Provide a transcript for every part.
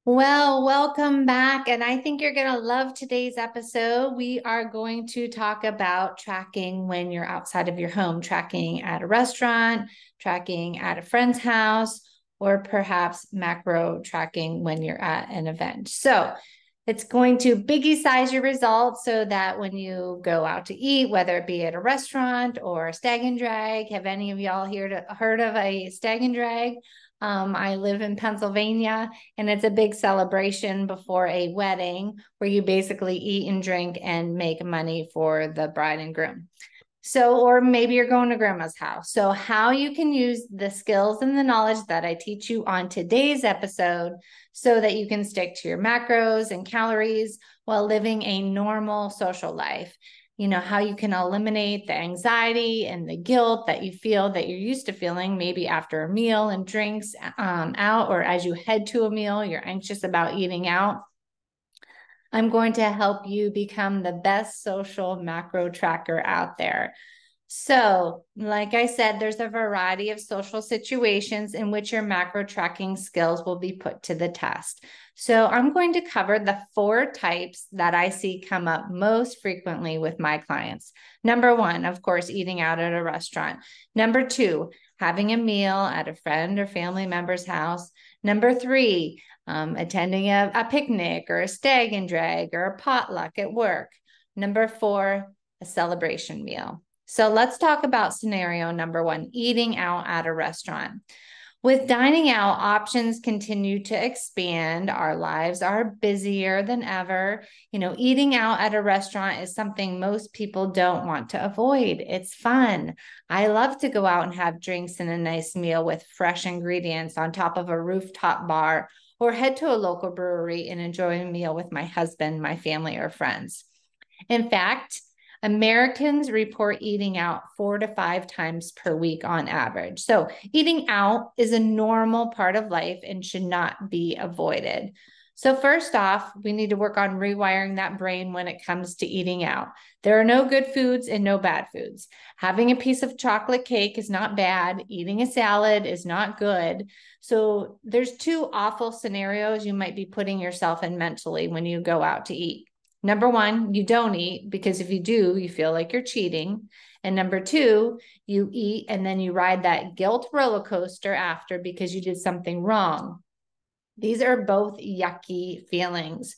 Well, welcome back. And I think you're going to love today's episode. We are going to talk about tracking when you're outside of your home, tracking at a restaurant, tracking at a friend's house, or perhaps macro tracking when you're at an event. So it's going to biggie size your results so that when you go out to eat, whether it be at a restaurant or a stag and drag, have any of y'all heard of a stag and drag? I live in Pennsylvania, and it's a big celebration before a wedding where you basically eat and drink and make money for the bride and groom. So, or maybe you're going to grandma's house. So, how you can use the skills and the knowledge that I teach you on today's episode so that you can stick to your macros and calories while living a normal social life. You know, how you can eliminate the anxiety and the guilt that you feel that you're used to feeling maybe after a meal and drinks out, or as you head to a meal, you're anxious about eating out. I'm going to help you become the best social macro tracker out there. So, like I said, there's a variety of social situations in which your macro tracking skills will be put to the test. So, I'm going to cover the 4 types that I see come up most frequently with my clients. Number 1, of course, eating out at a restaurant. Number 2, having a meal at a friend or family member's house. Number 3, attending a picnic or a stag and drag or a potluck at work. Number 4, a celebration meal. So let's talk about scenario number 1, eating out at a restaurant. With dining out, options continue to expand. Our lives are busier than ever. You know, eating out at a restaurant is something most people don't want to avoid. It's fun. I love to go out and have drinks and a nice meal with fresh ingredients on top of a rooftop bar, or head to a local brewery and enjoy a meal with my husband, my family, or friends. In fact, Americans report eating out 4 to 5 times per week on average. So, eating out is a normal part of life and should not be avoided. So, first off, we need to work on rewiring that brain when it comes to eating out. There are no good foods and no bad foods. Having a piece of chocolate cake is not bad. Eating a salad is not good. So, there's 2 awful scenarios you might be putting yourself in mentally when you go out to eat. Number 1, you don't eat, because if you do, you feel like you're cheating. And number 2, you eat and then you ride that guilt roller coaster after because you did something wrong. These are both yucky feelings.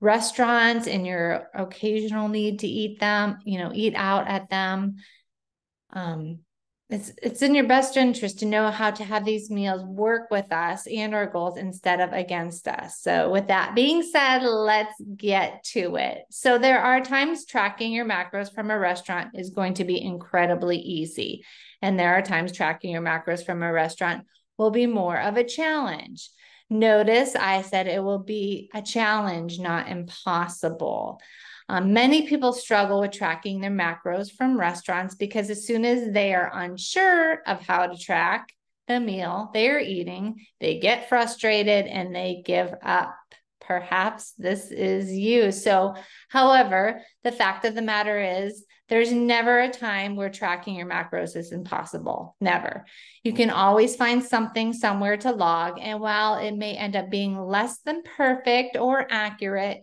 Restaurants and your occasional need to eat them, eat out at them. It's in your best interest to know how to have these meals work with us and our goals instead of against us. So with that being said, let's get to it. So there are times tracking your macros from a restaurant is going to be incredibly easy. And there are times tracking your macros from a restaurant will be more of a challenge. Notice I said it will be a challenge, not impossible. Many people struggle with tracking their macros from restaurants because as soon as they are unsure of how to track the meal they are eating, they get frustrated and they give up. Perhaps this is you. So, however, the fact of the matter is, there's never a time where tracking your macros is impossible. Never. You can always find something somewhere to log. And while it may end up being less than perfect or accurate,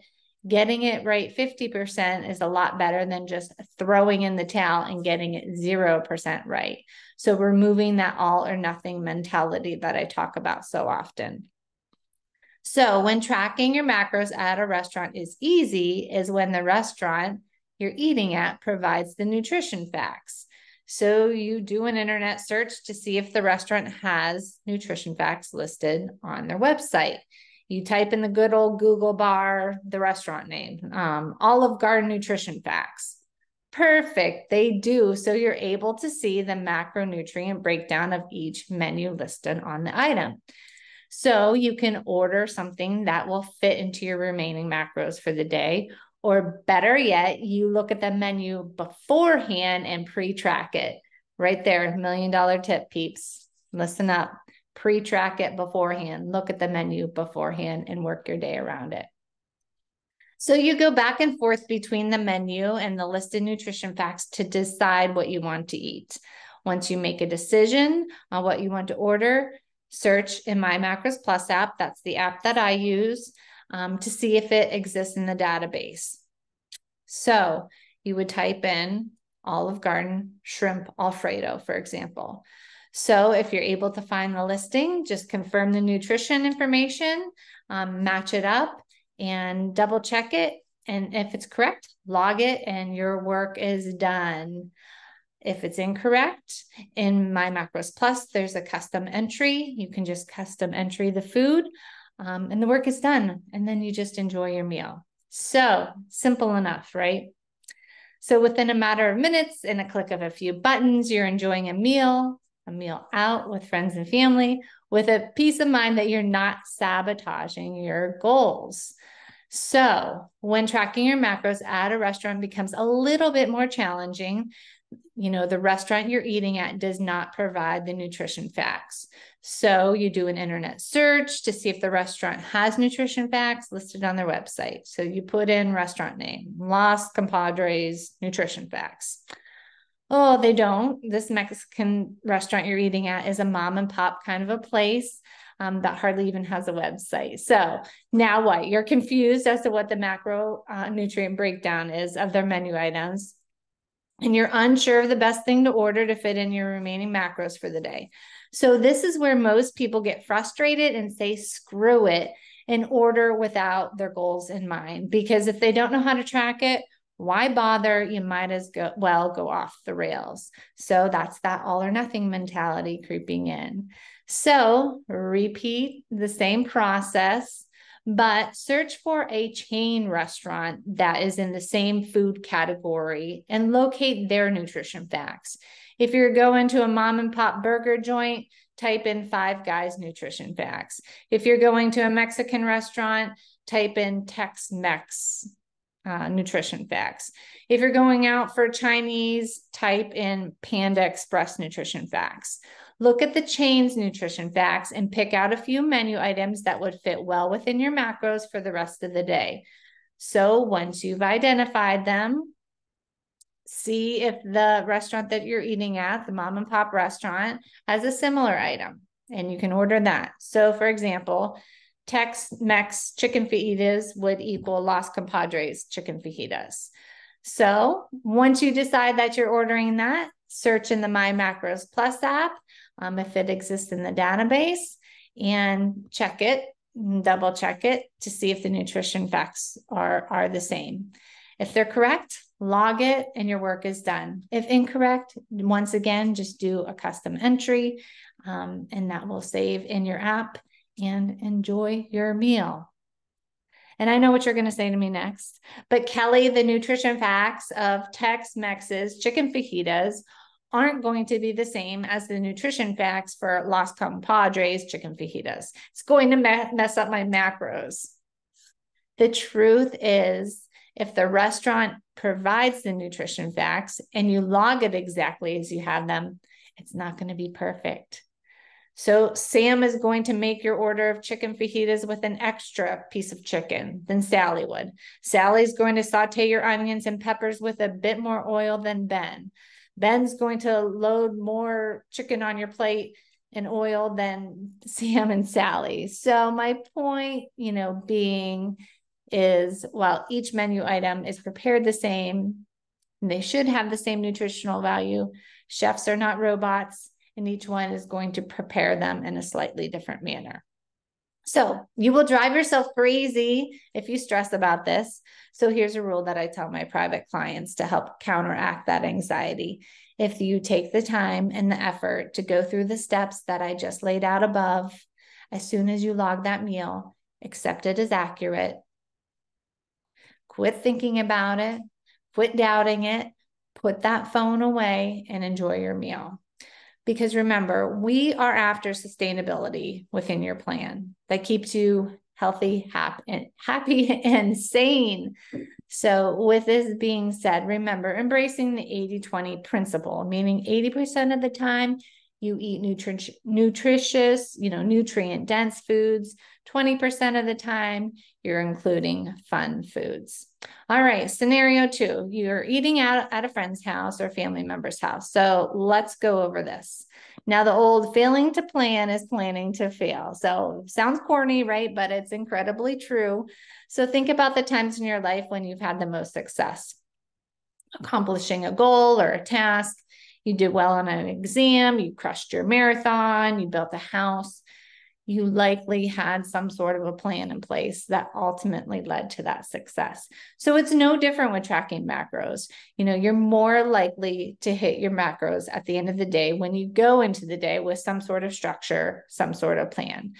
getting it right 50% is a lot better than just throwing in the towel and getting it 0% right. So removing that all or nothing mentality that I talk about so often. So when tracking your macros at a restaurant is easy is when the restaurant you're eating at provides the nutrition facts. So you do an internet search to see if the restaurant has nutrition facts listed on their website. You type in the good old Google bar, the restaurant name, Olive Garden nutrition facts. Perfect, they do. So you're able to see the macronutrient breakdown of each menu listed on the item. So you can order something that will fit into your remaining macros for the day. Or better yet, you look at the menu beforehand and pre-track it. Right there, $1 million tip, peeps. Listen up. Pre-track it beforehand. Look at the menu beforehand and work your day around it. So you go back and forth between the menu and the listed nutrition facts to decide what you want to eat. Once you make a decision on what you want to order, search in My Macros Plus app. That's the app that I use to see if it exists in the database. So you would type in Olive Garden shrimp Alfredo, for example. So if you're able to find the listing, just confirm the nutrition information, match it up, and double check it. And if it's correct, log it and your work is done. If it's incorrect, in My Macros Plus, there's a custom entry. You can just custom entry the food and the work is done. And then you just enjoy your meal. So simple enough, right? So within a matter of minutes and a click of a few buttons, you're enjoying a meal out with friends and family with a peace of mind that you're not sabotaging your goals. So when tracking your macros at a restaurant becomes a little bit more challenging, the restaurant you're eating at does not provide the nutrition facts. So you do an internet search to see if the restaurant has nutrition facts listed on their website. So you put in restaurant name, Los Compadres nutrition facts. Oh, they don't. This Mexican restaurant you're eating at is a mom and pop kind of a place that hardly even has a website. So now what? You're confused as to what the macro nutrient breakdown is of their menu items. And you're unsure of the best thing to order to fit in your remaining macros for the day. So this is where most people get frustrated and say, screw it, and order without their goals in mind. Because if they don't know how to track it, why bother? You might as well go off the rails. So that's that all or nothing mentality creeping in. So repeat the same process, but search for a chain restaurant that is in the same food category and locate their nutrition facts. If you're going to a mom and pop burger joint, type in Five Guys nutrition facts. If you're going to a Mexican restaurant, type in Tex-Mex nutrition facts. If you're going out for Chinese, type in Panda Express nutrition facts. Look at the chain's nutrition facts and pick out a few menu items that would fit well within your macros for the rest of the day. So once you've identified them, see if the restaurant that you're eating at, the mom and pop restaurant, has a similar item, and you can order that. So for example, Tex-Mex chicken fajitas would equal Los Compadres chicken fajitas. So once you decide that you're ordering that, search in the My Macros Plus app if it exists in the database, and check it, double check it to see if the nutrition facts are the same. If they're correct, log it and your work is done. If incorrect, once again, just do a custom entry and that will save in your app, and enjoy your meal. And I know what you're going to say to me next, but Kelly, the nutrition facts of Tex-Mex's chicken fajitas aren't going to be the same as the nutrition facts for Los Compadres chicken fajitas. It's going to mess up my macros. The truth is, if the restaurant provides the nutrition facts and you log it exactly as you have them, it's not going to be perfect. So Sam is going to make your order of chicken fajitas with an extra piece of chicken than Sally would. Sally's going to saute your onions and peppers with a bit more oil than Ben. Ben's going to load more chicken on your plate and oil than Sam and Sally. So my point, being is, while each menu item is prepared the same, they should have the same nutritional value. Chefs are not robots, and each one is going to prepare them in a slightly different manner. So you will drive yourself crazy if you stress about this. So here's a rule that I tell my private clients to help counteract that anxiety. If you take the time and the effort to go through the steps that I just laid out above, as soon as you log that meal, accept it as accurate. Quit thinking about it, quit doubting it, put that phone away and enjoy your meal. Because remember, we are after sustainability within your plan that keeps you healthy, happy, and sane. So with this being said, remember, embracing the 80-20 principle, meaning 80% of the time you eat nutritious, nutrient-dense foods. 20% of the time, you're including fun foods. All right, scenario 2, you're eating out at a friend's house or family member's house. So let's go over this. Now, the old failing to plan is planning to fail. So sounds corny, right? But it's incredibly true. So think about the times in your life when you've had the most success, accomplishing a goal or a task. You did well on an exam, you crushed your marathon, you built a house. You likely had some sort of a plan in place that ultimately led to that success. So it's no different with tracking macros. You're more likely to hit your macros at the end of the day when you go into the day with some sort of structure, some sort of plan.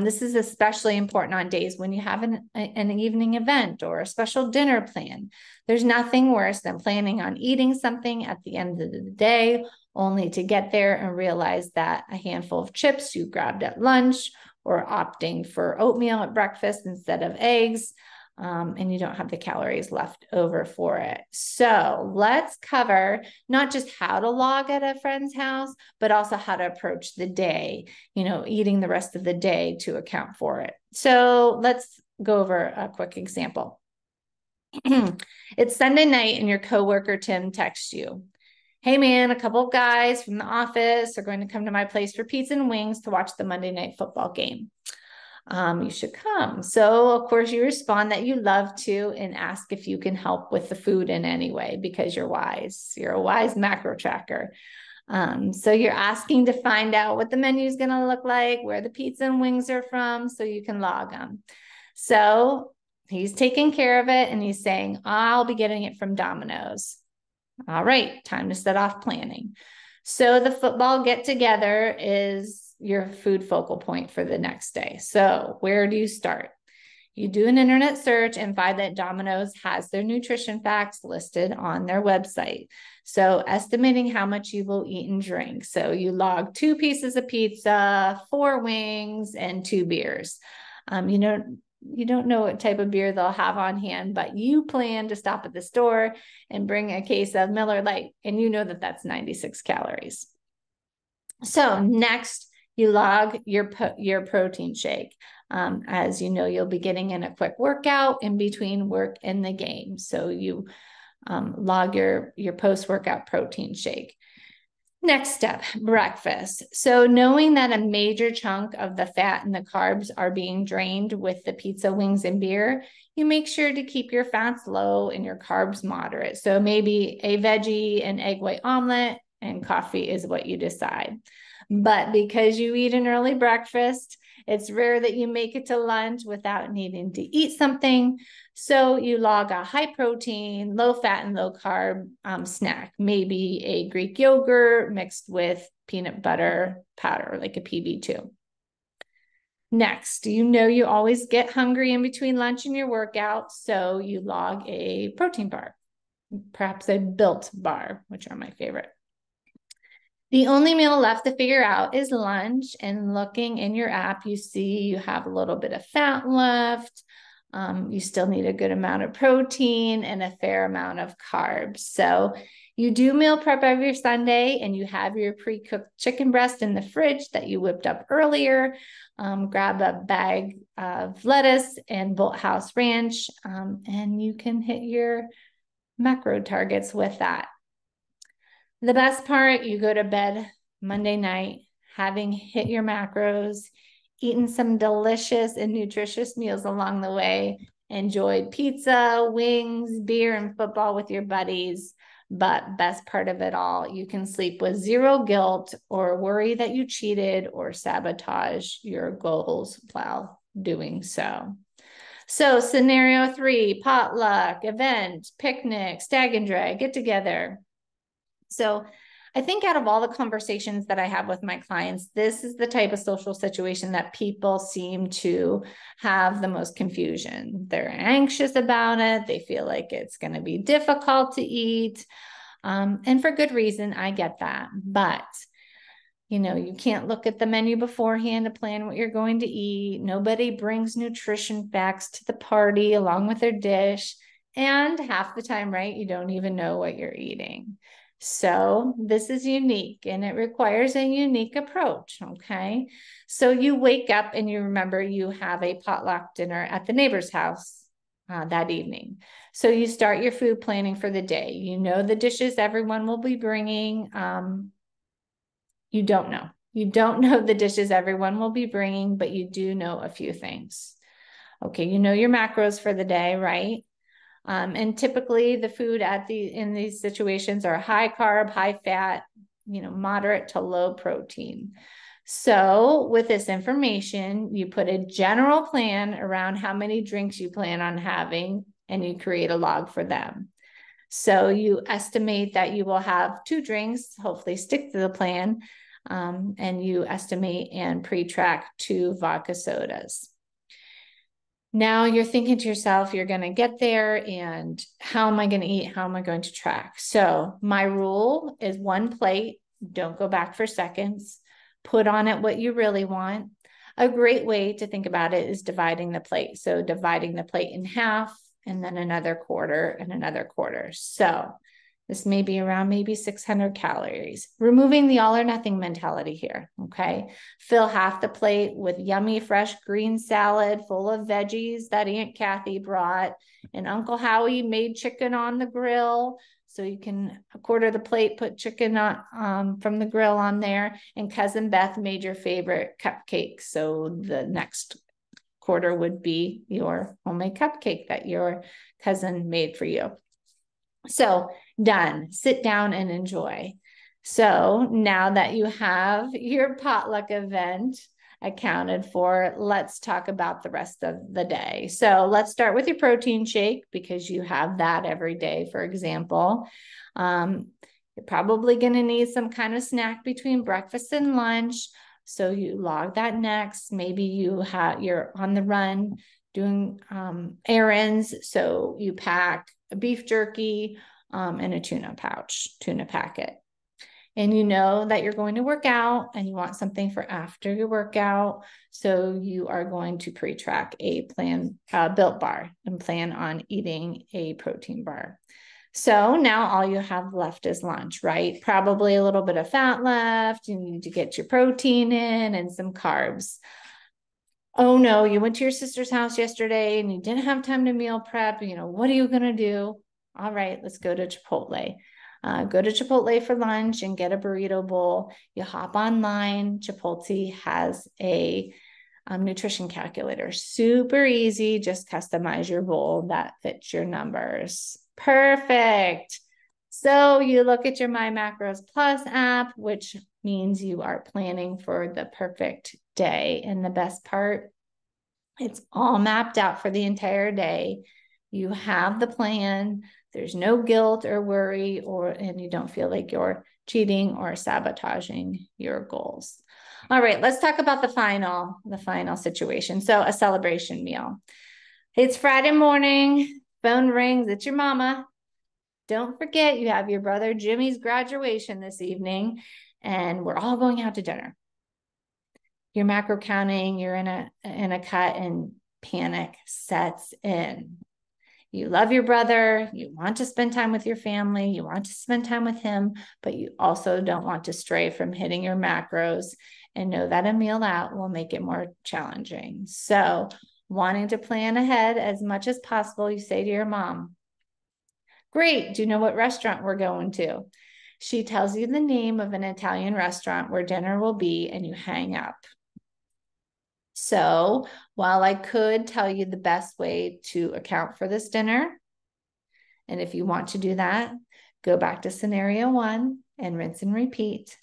This is especially important on days when you have an evening event or a special dinner plan. There's nothing worse than planning on eating something at the end of the day, only to get there and realize that a handful of chips you grabbed at lunch, or opting for oatmeal at breakfast instead of eggs, and you don't have the calories left over for it. So let's cover not just how to log at a friend's house, but also how to approach the day, eating the rest of the day to account for it. So let's go over a quick example. It's Sunday night and your coworker Tim texts you, "Hey man, a couple of guys from the office are going to come to my place for pizza and wings to watch the Monday night football game. You should come." So of course you respond that you love to and ask if you can help with the food in any way because you're wise. You're a wise macro tracker. So you're asking to find out what the menu is going to look like, where the pizza and wings are from, so you can log them. So he's taking care of it and he's saying, "I'll be getting it from Domino's." All right, time to set off planning. So the football get together is your food focal point for the next day. So where do you start? You do an internet search and find that Domino's has their nutrition facts listed on their website. So estimating how much you will eat and drink. So you log 2 pieces of pizza, 4 wings, and 2 beers. You don't know what type of beer they'll have on hand, but you plan to stop at the store and bring a case of Miller Lite, and you know that that's 96 calories. So next, you log your protein shake. As you know, you'll be getting in a quick workout in between work and the game. So you log your post-workout protein shake. Next step, breakfast. So knowing that a major chunk of the fat and the carbs are being drained with the pizza, wings, and beer, you make sure to keep your fats low and your carbs moderate. So maybe a veggie and egg white omelet and coffee is what you decide. But because you eat an early breakfast, it's rare that you make it to lunch without needing to eat something. So you log a high protein, low fat, and low carb snack, maybe a Greek yogurt mixed with peanut butter powder, like a PB2. Next, you always get hungry in between lunch and your workout. So you log a protein bar, perhaps a Built bar, which are my favorite. The only meal left to figure out is lunch, and looking in your app, you see you have a little bit of fat left. You still need a good amount of protein and a fair amount of carbs. So you do meal prep every Sunday, and you have your pre-cooked chicken breast in the fridge that you whipped up earlier. Grab a bag of lettuce and Bolthouse Ranch, and you can hit your macro targets with that. The best part, you go to bed Monday night, having hit your macros, eaten some delicious and nutritious meals along the way, enjoyed pizza, wings, beer, and football with your buddies. But best part of it all, you can sleep with zero guilt or worry that you cheated or sabotage your goals while doing so. So scenario 3, potluck, event, picnic, stag and drag, get together. So I think out of all the conversations that I have with my clients, this is the type of social situation that people seem to have the most confusion. They're anxious about it. They feel like it's going to be difficult to eat. And for good reason, I get that. But you can't look at the menu beforehand to plan what you're going to eat. Nobody brings nutrition facts to the party along with their dish. And half the time, right, you don't even know what you're eating. So this is unique and it requires a unique approach, okay? So you wake up and you remember you have a potluck dinner at the neighbor's house that evening. So you start your food planning for the day. You know the dishes everyone will be bringing. You don't know. You don't know the dishes everyone will be bringing, but you do know a few things. Okay, you know your macros for the day, right? And typically the food in these situations are high carb, high fat, moderate to low protein. So with this information, you put a general plan around how many drinks you plan on having, and you create a log for them. So you estimate that you will have 2 drinks, hopefully stick to the plan, and you estimate and pre-track 2 vodka sodas. Now you're thinking to yourself, you're going to get there, and how am I going to eat? How am I going to track? So my rule is 1 plate. Don't go back for seconds. Put on it what you really want. A great way to think about it is dividing the plate. So dividing the plate in half, and then another quarter and another quarter. So this may be around maybe 600 calories. Removing the all or nothing mentality here, okay? Fill half the plate with yummy, fresh green salad full of veggies that Aunt Kathy brought, and Uncle Howie made chicken on the grill. So you can, a quarter of the plate, put chicken on, from the grill on there. And Cousin Beth made your favorite cupcake. So the next quarter would be your homemade cupcake that your cousin made for you. So done. Sit down and enjoy. So now that you have your potluck event accounted for, let's talk about the rest of the day. So let's start with your protein shake, because you have that every day, for example. You're probably going to need some kind of snack between breakfast and lunch. So you log that next. Maybe you're on the run doing errands. So you pack a beef jerky and a tuna packet. And you know that you're going to work out and you want something for after your workout. So you are going to pre-track a Built Bar and plan on eating a protein bar. So now all you have left is lunch, right? Probably a little bit of fat left. You need to get your protein in and some carbs. Oh no, you went to your sister's house yesterday and you didn't have time to meal prep. What are you going to do? All right, let's go to Chipotle. Go to Chipotle for lunch and get a burrito bowl. You hop online. Chipotle has a nutrition calculator. Super easy. Just customize your bowl that fits your numbers. Perfect. So you look at your My Macros Plus app, which means you are planning for the perfect day. And the best part, it's all mapped out for the entire day. You have the plan. There's no guilt or worry, and you don't feel like you're cheating or sabotaging your goals. All right, let's talk about the final situation. So a celebration meal. It's Friday morning, phone rings, it's your mama. Don't forget, you have your brother Jimmy's graduation this evening, and we're all going out to dinner. You're macro counting, you're in a cut, and panic sets in. You love your brother, you want to spend time with your family, you want to spend time with him, but you also don't want to stray from hitting your macros, and know that a meal out will make it more challenging. So, wanting to plan ahead as much as possible, you say to your mom, "Great, do you know what restaurant we're going to?" She tells you the name of an Italian restaurant where dinner will be, and you hang up. So while I could tell you the best way to account for this dinner, and if you want to do that, go back to scenario 1 and rinse and repeat.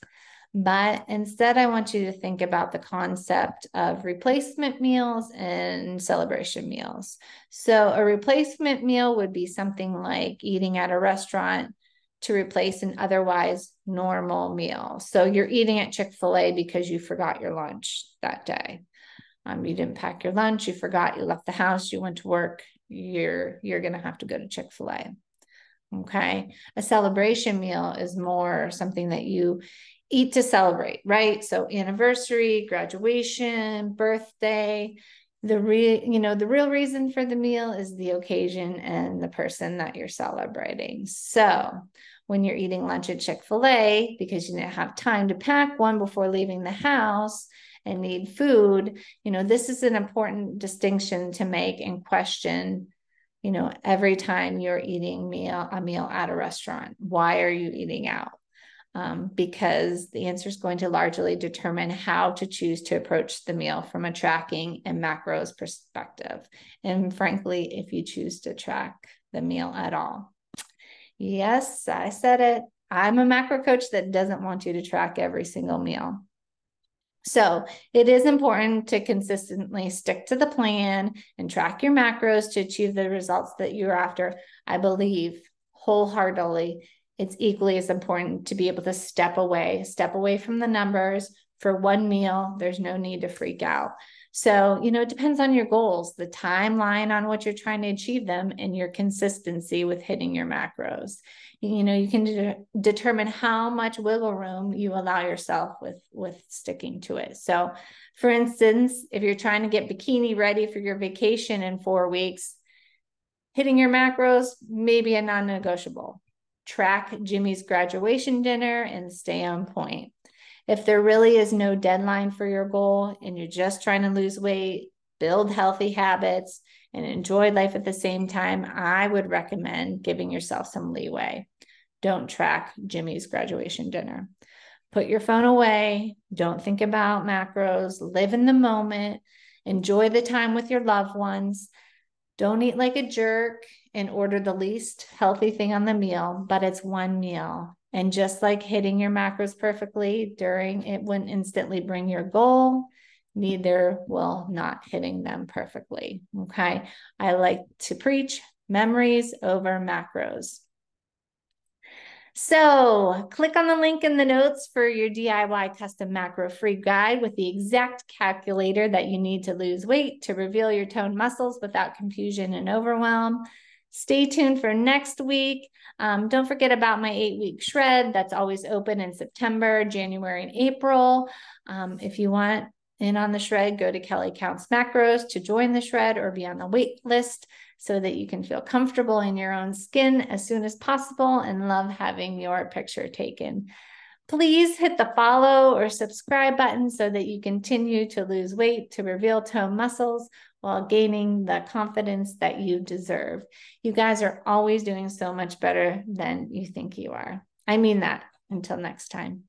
But instead, I want you to think about the concept of replacement meals and celebration meals. So a replacement meal would be something like eating at a restaurant to replace an otherwise normal meal. So you're eating at Chick-fil-A because you forgot your lunch that day. You didn't pack your lunch, you forgot, you left the house, you went to work, you're going to have to go to Chick-fil-A. Okay. A celebration meal is more something that you eat to celebrate, right? So anniversary, graduation, birthday, the real reason for the meal is the occasion and the person that you're celebrating. So when you're eating lunch at Chick-fil-A because you didn't have time to pack one before leaving the house and need food, this is an important distinction to make and question, every time you're eating a meal at a restaurant. Why are you eating out? because the answer is going to largely determine how to choose to approach the meal from a tracking and macros perspective. And frankly, if you choose to track the meal at all. Yes, I said it. I'm a macro coach that doesn't want you to track every single meal. So it is important to consistently stick to the plan and track your macros to achieve the results that you're after. I believe wholeheartedly it's equally as important to be able to step away from the numbers for one meal. There's no need to freak out. So, it depends on your goals, the timeline on what you're trying to achieve them, and your consistency with hitting your macros. You can determine how much wiggle room you allow yourself with sticking to it. So, for instance, if you're trying to get bikini ready for your vacation in 4 weeks, hitting your macros may be a non-negotiable. Track Jimmy's graduation dinner and stay on point. If there really is no deadline for your goal and you're just trying to lose weight, build healthy habits, and enjoy life at the same time, I would recommend giving yourself some leeway. Don't track Jimmy's graduation dinner. Put your phone away. Don't think about macros. Live in the moment. Enjoy the time with your loved ones. Don't eat like a jerk and order the least healthy thing on the meal, but it's one meal. And just like hitting your macros perfectly it wouldn't instantly bring your goal, neither will not hitting them perfectly. Okay. I like to preach memories over macros. So click on the link in the notes for your DIY custom macro free guide with the exact calculator that you need to lose weight to reveal your toned muscles without confusion and overwhelm. Stay tuned for next week. Don't forget about my 8-week shred. That's always open in September, January, and April. If you want in on the shred, go to Kelly Counts Macros to join the shred or be on the wait list so that you can feel comfortable in your own skin as soon as possible and love having your picture taken. Please hit the follow or subscribe button so that you continue to lose weight to reveal toned muscles while gaining the confidence that you deserve. You guys are always doing so much better than you think you are. I mean that. Until next time.